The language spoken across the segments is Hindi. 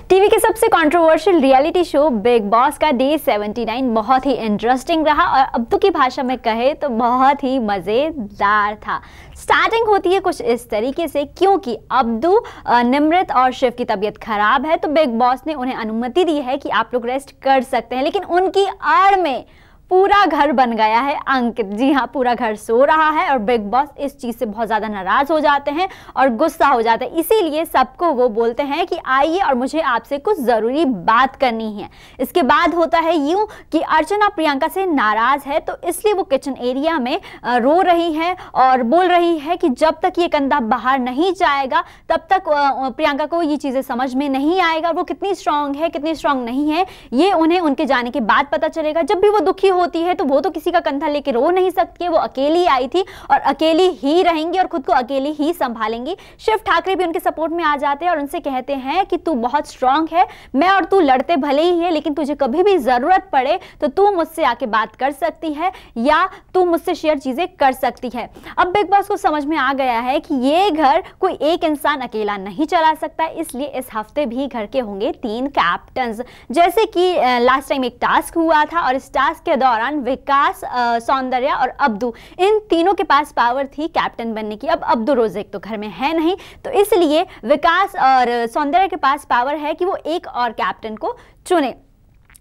टीवी के सबसे controversial reality show big boss का डे 79 बहुत ही इंटरेस्टिंग रहा और अब्दू की भाषा में कहे तो बहुत ही मज़ेदार था। स्टार्टिंग होती है कुछ इस तरीके से, क्योंकि अब्दू, निमृत और शिव की तबीयत खराब है तो बिग बॉस ने उन्हें अनुमति दी है कि आप लोग रेस्ट कर सकते हैं, लेकिन उनकी आड़ में पूरा घर बन गया है अंकित। जी हाँ, पूरा घर सो रहा है और बिग बॉस इस चीज़ से बहुत ज़्यादा नाराज़ हो जाते हैं और गुस्सा हो जाते हैं। इसीलिए सबको वो बोलते हैं कि आइए और मुझे आपसे कुछ ज़रूरी बात करनी है। इसके बाद होता है यूँ कि अर्चना प्रियंका से नाराज़ है तो इसलिए वो किचन एरिया में रो रही है और बोल रही है कि जब तक ये कंधा बाहर नहीं जाएगा तब तक प्रियंका को ये चीज़ें समझ में नहीं आएगा, वो कितनी स्ट्रांग है कितनी स्ट्रांग नहीं है ये उन्हें उनके जाने के बाद पता चलेगा। जब भी वो दुखी होती है तो वो तो किसी का कंधा लेके रो नहीं सकती है, वो अकेली आई थी और अकेली ही रहेंगी और खुद को अकेली ही संभालेंगी। शिव ठाकरे भी उनके सपोर्ट में आ जाते हैं और उनसे कहते हैं कि तू बहुत स्ट्रांग है, मैं और तू लड़ते भले ही है लेकिन तुझे कभी भी जरूरत पड़े तो तू मुझसे आके बात कर सकती है या तू मुझसे शेयर चीजें कर सकती है। अब बिग बॉस को समझ में आ गया है कि ये घर कोई एक इंसान अकेला नहीं चला सकता, इसलिए इस हफ्ते भी घर के होंगे 3 कैप्टन्स। जैसे कि लास्ट टाइम एक टास्क हुआ था और इस टास्क के दौरान विकास, सौंदर्या और अब्दू, इन तीनों के पास पावर थी कैप्टन बनने की। अब अब्दू रोज़ेक तो घर में है नहीं तो इसलिए विकास और सौंदर्या के पास पावर है कि वो एक और कैप्टन को चुने।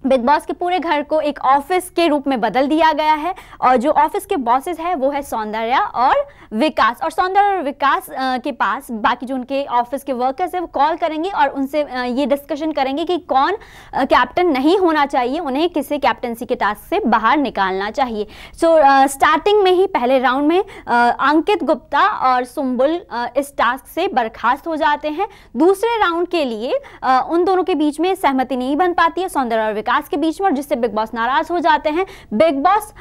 बिग बॉस के पूरे घर को एक ऑफिस के रूप में बदल दिया गया है और जो ऑफिस के बॉसेस हैं वो है सौंदर्या और विकास। और सौंदर्या और विकास के पास बाकी जो उनके ऑफिस के वर्कर्स हैं वो कॉल करेंगे और उनसे ये डिस्कशन करेंगे कि कौन कैप्टन नहीं होना चाहिए, उन्हें किसी कैप्टनसी के टास्क से बाहर निकालना चाहिए। सो स्टार्टिंग में ही पहले राउंड में अंकित गुप्ता और सुम्बुल इस टास्क से बर्खास्त हो जाते हैं। दूसरे राउंड के लिए उन दोनों के बीच में सहमति नहीं बन पाती है सौंदर्या और विकास के बीच में, और जिससे बिग बॉस नाराज हो जाते हैं। बिग बॉस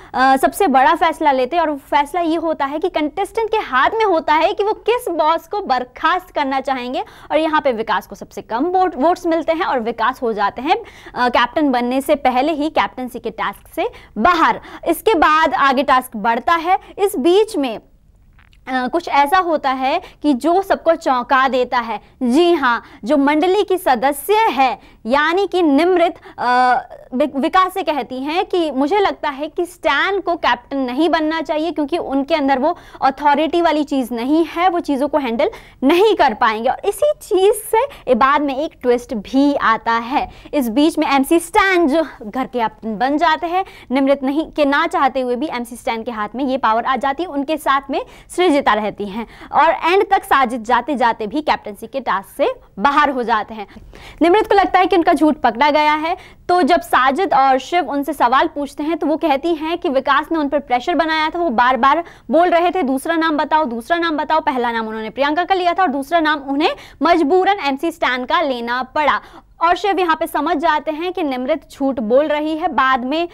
सबसे बड़ा फैसला लेते हैं और फैसला ये होता है कि कंटेस्टेंट के हाथ में होता है कि वो किस बॉस को बर्खास्त करना चाहेंगे, और यहाँ पे विकास को सबसे कम वोट्स मिलते हैं और विकास हो जाते हैं कैप्टन बनने से पहले ही कैप्टनसी के टास्क से बाहर। इसके बाद आगे टास्क बढ़ता है। इस बीच में कुछ ऐसा होता है कि जो सबको चौंका देता है। जी हाँ, जो मंडली की सदस्य है यानी कि निमृत विकास से कहती हैं कि मुझे लगता है कि स्टैन को कैप्टन नहीं बनना चाहिए क्योंकि उनके अंदर वो अथॉरिटी वाली चीज़ नहीं है, वो चीज़ों को हैंडल नहीं कर पाएंगे। और इसी चीज़ से बाद में एक ट्विस्ट भी आता है। इस बीच में MC स्टैन जो घर के कैप्टन बन जाते हैं, निमृत नहीं के ना चाहते हुए भी MC स्टैन के हाथ में ये पावर आ जाती है, उनके साथ में सृजिता रहती हैं और एंड तक साजिद जाते जाते भी कैप्टनसी के टास्क से बाहर हो जाते हैं। निमृत को लगता है कि उनका झूठ पकड़ा गया है, तो जब साजिद और शिव उनसे सवाल पूछते हैं तो वो कहती हैं कि विकास ने उन पर प्रेशर बनाया था, वो बार बार बोल रहे थे दूसरा नाम बताओ दूसरा नाम बताओ। पहला नाम उन्होंने प्रियंका का लिया था और दूसरा नाम उन्हें मजबूरन MC स्टैन का लेना पड़ा। और शिव यहाँ पे समझ जाते हैं कि निमृत झूठ बोल रही है। बाद में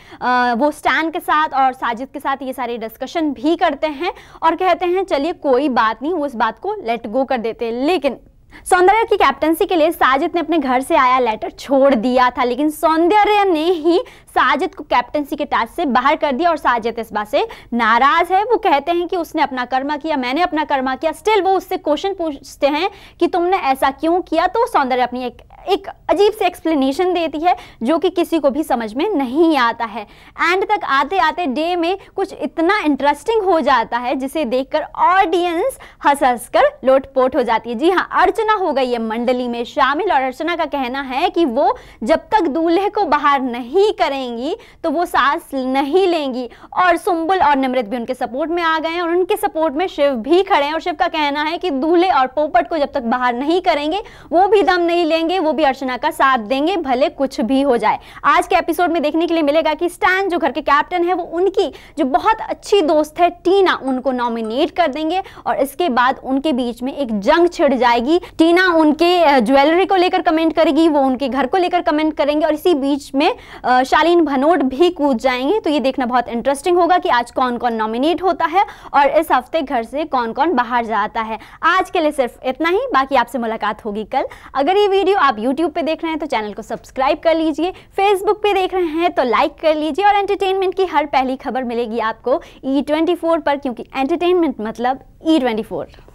वो स्टैन के साथ और साजिद के साथ ये सारे डिस्कशन भी करते हैं और कहते हैं चलिए कोई बात नहीं, वो इस बात को लेट गो कर देते हैं। लेकिन सौंदर्या की कैप्टनसी के लिए साजिद ने अपने घर से आया लेटर छोड़ दिया था, लेकिन सौंदर्या ने ही साजिद को कैप्टनसी के टास्क से बाहर कर दिया और साजिद इस बात से नाराज है। वो कहते हैं कि उसने अपना कर्मा किया, मैंने अपना कर्मा किया। स्टिल वो उससे क्वेश्चन पूछते हैं कि तुमने ऐसा क्यों किया, तो सौंदर्या अपनी एक अजीब से एक्सप्लेनेशन देती है जो कि किसी को भी समझ में नहीं आता है। एंड तक आते आते डे में कुछ इतना इंटरेस्टिंग हो जाता है जिसे देखकर ऑडियंस हंस हंस कर लोटपोट हो जाती है। जी हाँ, अर्चना हो गई है मंडली में शामिल और अर्चना का कहना है कि वो जब तक दूल्हे को बाहर नहीं करेंगी तो वो सांस नहीं लेंगी। और सुम्बुल और निमृत भी उनके सपोर्ट में आ गए हैं और उनके सपोर्ट में शिव भी खड़े हैं और शिव का कहना है कि दूल्हे और पोपट को जब तक बाहर नहीं करेंगे वो भी दम नहीं लेंगे, वो भी अर्चना का साथ देंगे भले कुछ भी हो जाए। आज के एपिसोड में देखने के लिए मिलेगा कि स्टैन जो घर के कैप्टन है वो उनकी जो बहुत अच्छी दोस्त है टीना, उनको नॉमिनेट कर देंगे और इसके बाद उनके बीच में एक जंग छिड़ जाएगी। टीना उनके ज्वेलरी को लेकर कमेंट करेगी, वो उनके घर को लेकर कमेंट करेंगे और इसी बीच में शालीन भनोट भी कूद जाएंगे। तो ये देखना बहुत इंटरेस्टिंग होगा कि आज कौन कौन नॉमिनेट होता है और इस हफ्ते घर से कौन कौन बाहर जाता है। आज के लिए सिर्फ इतना ही, बाकी आपसे मुलाकात होगी कल। अगर ये वीडियो आप यूट्यूब पे देख रहे हैं तो चैनल को सब्सक्राइब कर लीजिए, फेसबुक पे देख रहे हैं तो लाइक कर लीजिए और एंटरटेनमेंट की हर पहली खबर मिलेगी आपको E24 पर, क्योंकि एंटरटेनमेंट मतलब E24।